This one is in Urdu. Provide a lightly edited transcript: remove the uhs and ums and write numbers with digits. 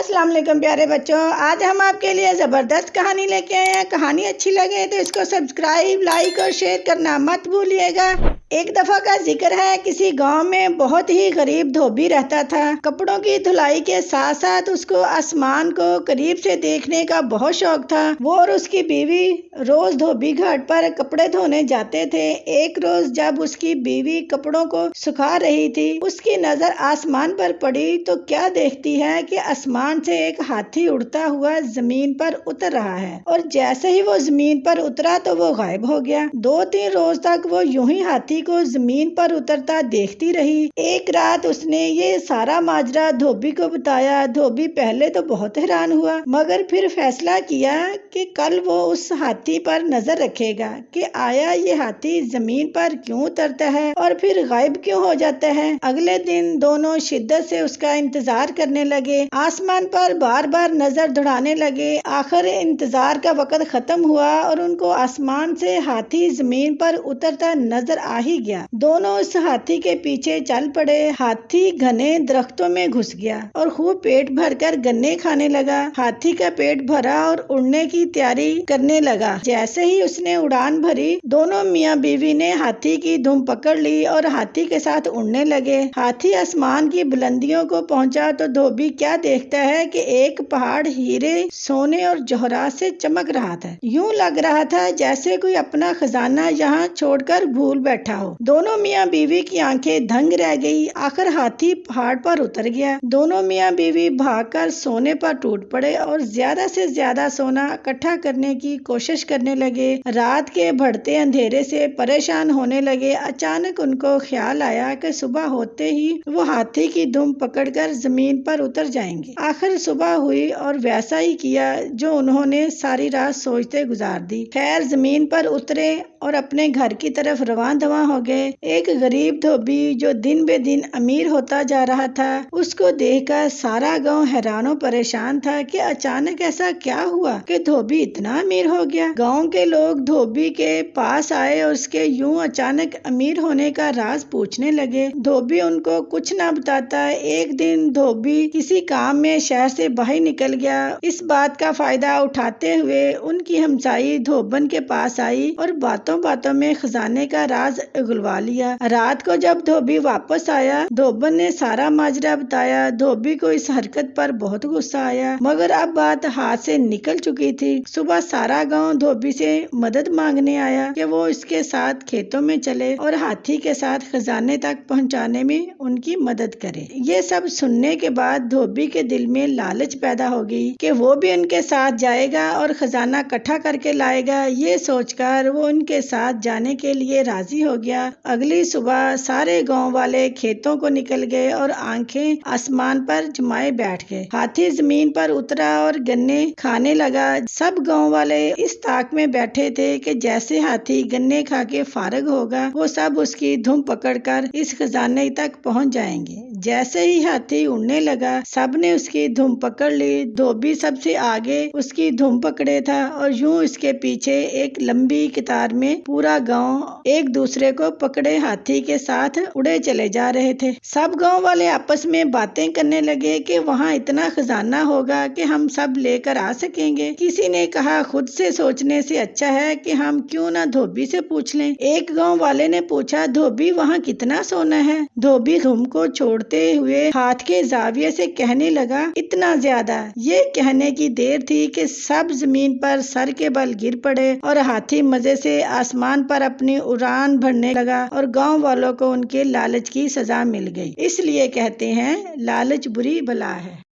السلام علیکم پیارے بچوں، آج ہم آپ کے لیے زبردست کہانی لے کے آئے ہیں۔ کہانی اچھی لگے تو اس کو سبسکرائب، لائک اور شیئر کرنا مت بھولیے گا۔ ایک دفعہ کا ذکر ہے، کسی گاؤں میں بہت ہی غریب دھوبی رہتا تھا۔ کپڑوں کی دھلائی کے ساتھ ساتھ اس کو آسمان کو قریب سے دیکھنے کا بہت شوق تھا۔ وہ اور اس کی بیوی روز دھوبی گھاٹ پر کپڑے دھونے جاتے تھے۔ ایک روز جب اس کی بیوی کپڑوں کو سکھا رہی تھی، اس کی نظر آسمان پر پڑی تو کیا دیکھتی ہے کہ آسمان سے ایک ہاتھی اڑتا ہوا زمین پر اتر رہا ہے، اور جیسے ہی وہ زمین پر اترا تو وہ غائب ہو گیا۔ 2-3 روز تک وہ یوں ہی ہاتھی کو زمین پر اترتا دیکھتی رہی۔ ایک رات اس نے یہ سارا ماجرا دھوبی کو بتایا۔ دھوبی پہلے تو بہت حیران ہوا، مگر پھر فیصلہ کیا کہ کل وہ اس ہاتھی پر نظر رکھے گا کہ آیا یہ ہاتھی زمین پر کیوں اترتا ہے اور پھر غائب کیوں ہو جاتا ہے۔ اگلے دن دونوں شدت سے اس کا انتظار کرنے لگے، آسمان پر بار بار نظر دوڑانے لگے۔ آخر انتظار کا وقت ختم ہوا اور ان کو آسمان سے ہاتھی زمین پر اترتا نظر آ ہی گیا۔ دونوں اس ہاتھی کے پیچھے چل پڑے۔ ہاتھی گھنے درختوں میں گھس گیا اور خوب پیٹ بھر کر گنے کھانے لگا۔ ہاتھی کا پیٹ بھرا اور اڑنے کی تیاری کرنے لگا۔ جیسے ہی اس نے اڑان بھری، دونوں میاں بیوی نے ہاتھی کی دم پکڑ لی اور ہاتھی کے ساتھ اڑنے لگے۔ ہاتھی آسمان کی بلندیوں کو پہنچا تو دھوبی کیا دیکھتا ہے کہ ایک پہاڑ ہیرے، سونے اور جوہرات سے چمک رہا تھا۔ یوں لگ رہا تھا جیسے کوئی اپنا خزانہ یہاں چھوڑ کر بھول بیٹھا ہو۔ دونوں میاں بیوی کی آنکھیں دنگ رہ گئی۔ آخر ہاتھی پہاڑ پر اتر گیا۔ دونوں میاں بیوی بھاگ کر سونے پر ٹوٹ پڑے اور زیادہ سے زیادہ سونا اکٹھا کرنے کی کوشش کرنے لگے۔ رات کے بڑھتے اندھیرے سے پریشان ہونے لگے۔ اچانک ان کو خیال آیا کہ صبح ہوتے ہی وہ ہاتھی کی دم پکڑ کر زمین پر اتر جائیں گے۔ آخر صبح ہوئی اور ویسا ہی کیا جو انہوں نے ساری رات سوچتے گزار دی۔ خیر زمین پر اترے اور اپنے گھر کی طرف رواں دواں ہو گئے۔ ایک غریب دھوبی جو دن بے دن امیر ہوتا جا رہا تھا، اس کو دیکھ کر سارا گاؤں حیران و پریشان تھا کہ اچانک ایسا کیا ہوا کہ دھوبی اتنا امیر ہو گیا۔ گاؤں کے لوگ دھوبی کے پاس آئے اور اس کے یوں اچانک امیر ہونے کا راز پوچھنے لگے۔ دھوبی ان کو کچھ نہ بتاتا۔ ایک دن دھوبی کسی کام میں شہر سے باہر نکل گیا۔ اس بات کا فائدہ اٹھاتے ہوئے ان کی ہمسائی دھوبن کے پاس آئی اور باتوں باتوں میں خزانے کا راز اگلوا لیا۔ رات کو جب دھوبی واپس آیا، دھوبن نے سارا ماجرا بتایا۔ دھوبی کو اس حرکت پر بہت غصہ آیا، مگر اب بات ہاتھ سے نکل چکی تھی۔ صبح سارا گاؤں دھوبی سے مدد مانگنے آیا کہ وہ اس کے ساتھ کھیتوں میں چلے اور ہاتھی کے ساتھ خزانے تک پہنچانے میں ان کی مدد کرے۔ یہ سب سننے کے بعد دھوبی کے دل میں لالچ پیدا ہو گئی کہ وہ بھی ان کے ساتھ جائے گا اور خزانہ اکٹھا کر کے لائے گا۔ یہ سوچ کر وہ ان کے ساتھ جانے کے لیے راضی ہو گیا۔ اگلی صبح سارے گاؤں والے کھیتوں کو نکل گئے اور آنکھیں آسمان پر جمائے بیٹھ گئے۔ ہاتھی زمین پر اترا اور گنے کھانے لگا۔ سب گاؤں والے اس طاق میں بیٹھے تھے کہ جیسے ہاتھی گنے کھا کے فارغ ہوگا، وہ سب اس کی دھم پکڑ کر اس خزانے تک پہنچ جائیں گے۔ جیسے ہی ہاتھی اڑنے لگا، سب نے اس کی دھم پکڑ لی۔ دھوبی سب سے آگے اس کی دھم پکڑے تھا اور یوں اس کے پیچھے ایک لمبی قطار میں پورا گاؤں ایک دوسرے کو پکڑے ہاتھی کے ساتھ اڑے چلے جا رہے تھے۔ سب گاؤں والے آپس میں باتیں کرنے لگے کہ وہاں اتنا خزانہ ہوگا کہ ہم سب لے کر آ سکیں گے۔ کسی نے کہا خود سے سوچنے سے اچھا ہے کہ ہم کیوں نہ دھوبی سے پوچھ لیں۔ ایک گاؤں والے نے پوچھا، دھوبی وہاں کتنا سونا ہے؟ دھوبی دھم کو چھوڑتے ہوئے ہاتھ کے زاویے سے کہنے لگا، اتنا زیادہ۔ یہ کہنے کی دیر تھی کہ سب زمین پر سر کے بل گر پڑے اور ہاتھی مزے سے آسمان پر اپنی اڑان بھرنے لگا اور گاؤں والوں کو ان کے لالچ کی سزا مل گئی۔ اس لیے کہتے ہیں لالچ بری بلا ہے۔